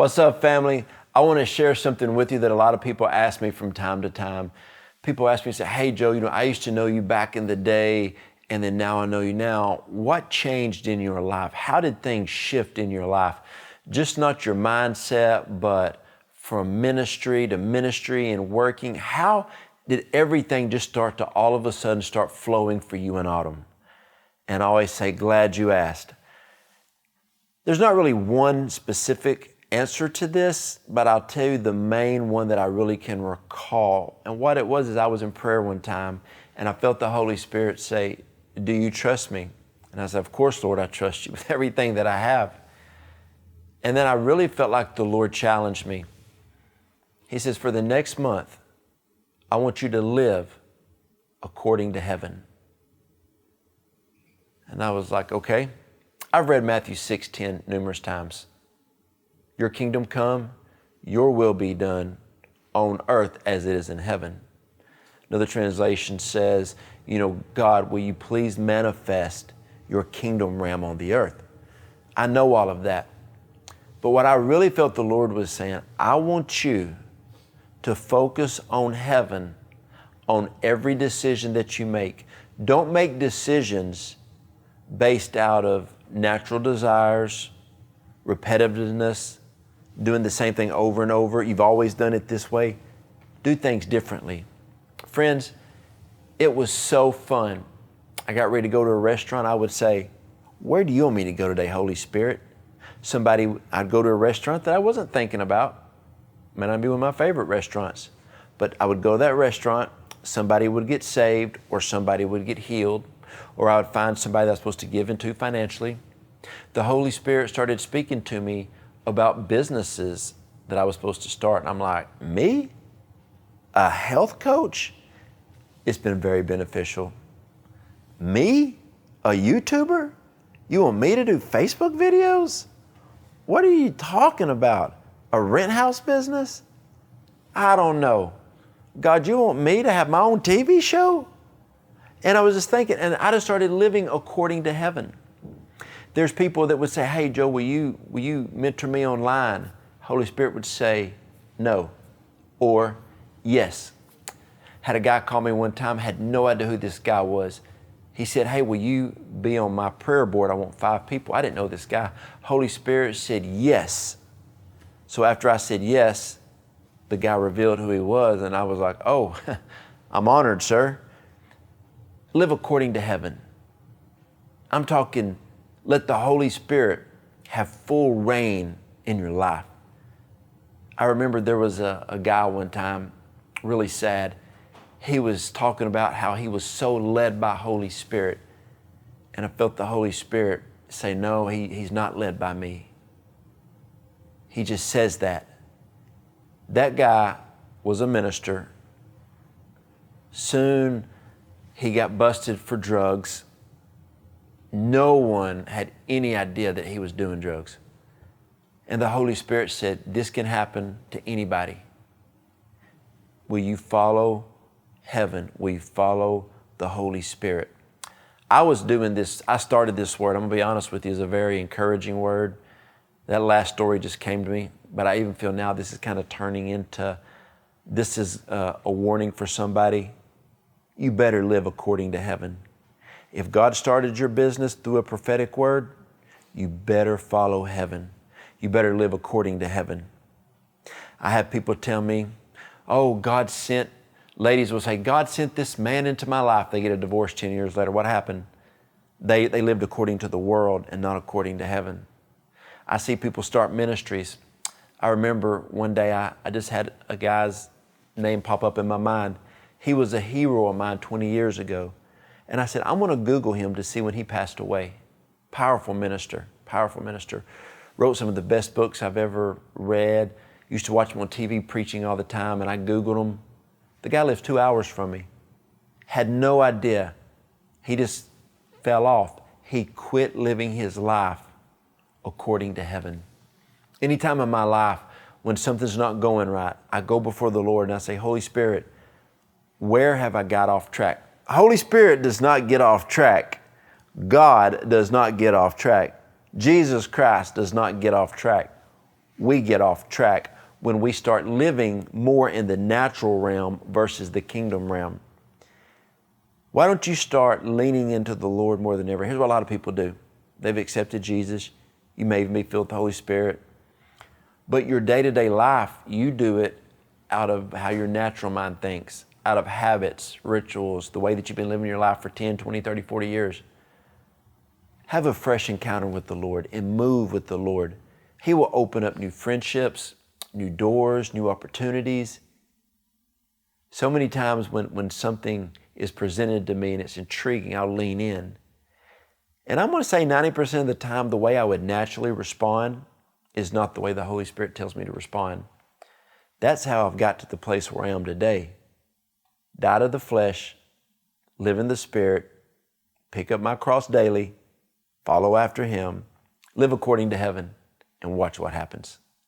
What's up, family? I want to share something with you that a lot of people ask me from time to time. People ask me, say, hey, Joe, I used to know you back in the day, and then now I know you now. What changed in your life? How did things shift in your life? Just not your mindset, but from ministry to ministry and working. How did everything just start to all of a sudden start flowing for you in Autumn? And I always say, glad you asked. There's not really one specific answer to this, but I'll tell you the main one that I really can recall. And what it was is I was in prayer one time and I felt the Holy Spirit say, do you trust me? And I said, of course, Lord, I trust you with everything that I have. And then I really felt like the Lord challenged me. He says, for the next month, I want you to live according to heaven. And I was like, okay. I've read Matthew 6:10 numerous times. Your kingdom come, your will be done on earth as it is in heaven. Another translation says, God, will you please manifest your kingdom realm on the earth? I know all of that. But what I really felt the Lord was saying, I want you to focus on heaven on every decision that you make. Don't make decisions based out of natural desires, repetitiveness, doing the same thing over and over. You've always done it this way. Do things differently. Friends, it was so fun. I got ready to go to a restaurant. I would say, where do you want me to go today, Holy Spirit? I'd go to a restaurant that I wasn't thinking about. Might not be one of my favorite restaurants. But I would go to that restaurant, somebody would get saved or somebody would get healed, or I would find somebody that I was supposed to give into financially. The Holy Spirit started speaking to me about businesses that I was supposed to start. And I'm like, me? A health coach? It's been very beneficial. Me? A YouTuber? You want me to do Facebook videos? What are you talking about? A rent house business? I don't know. God, you want me to have my own TV show? And I was just thinking, and I just started living according to heaven. There's people that would say, hey, Joe, will you mentor me online? Holy Spirit would say, no, or yes. Had a guy call me one time, had no idea who this guy was. He said, hey, will you be on my prayer board? I want 5 people. I didn't know this guy. Holy Spirit said yes. So after I said yes, the guy revealed who he was, and I was like, oh, I'm honored, sir. Live according to heaven. I'm talking, let the Holy Spirit have full reign in your life. I remember there was a guy one time, really sad. He was talking about how he was so led by Holy Spirit. And I felt the Holy Spirit say, no, he's not led by me. He just says that. That guy was a minister. Soon he got busted for drugs. No one had any idea that he was doing drugs. And the Holy Spirit said, this can happen to anybody. Will you follow heaven? Will you follow the Holy Spirit? I was doing this, I started this word, I'm gonna be honest with you, is a very encouraging word. That last story just came to me, but I even feel now this is kind of turning into, this is a warning for somebody. You better live according to heaven. If God started your business through a prophetic word, you better follow heaven. You better live according to heaven. I have people tell me, oh, ladies will say, God sent this man into my life. They get a divorce 10 years later. What happened? They lived according to the world and not according to heaven. I see people start ministries. I remember one day I just had a guy's name pop up in my mind. He was a hero of mine 20 years ago. And I said, I'm going to Google him to see when he passed away. Powerful minister. Wrote some of the best books I've ever read. Used to watch him on TV preaching all the time, and I Googled him. The guy lives 2 hours from me. Had no idea. He just fell off. He quit living his life according to heaven. Anytime in my life when something's not going right, I go before the Lord and I say, Holy Spirit, where have I got off track? Holy Spirit does not get off track. God does not get off track. Jesus Christ does not get off track. we get off track when we start living more in the natural realm versus the kingdom realm. Why don't you start leaning into the Lord more than ever? Here's what a lot of people do. They've accepted Jesus. You may even be filled with the Holy Spirit. But your day-to-day life, you do it out of how your natural mind thinks, out of habits, rituals, the way that you've been living your life for 10, 20, 30, 40 years. Have a fresh encounter with the Lord and move with the Lord. He will open up new friendships, new doors, new opportunities. So many times when something is presented to me and it's intriguing, I'll lean in. And I'm going to say 90% of the time, the way I would naturally respond is not the way the Holy Spirit tells me to respond. That's how I've got to the place where I am today. Die to the flesh, live in the Spirit, pick up my cross daily, follow after Him, live according to heaven, and watch what happens.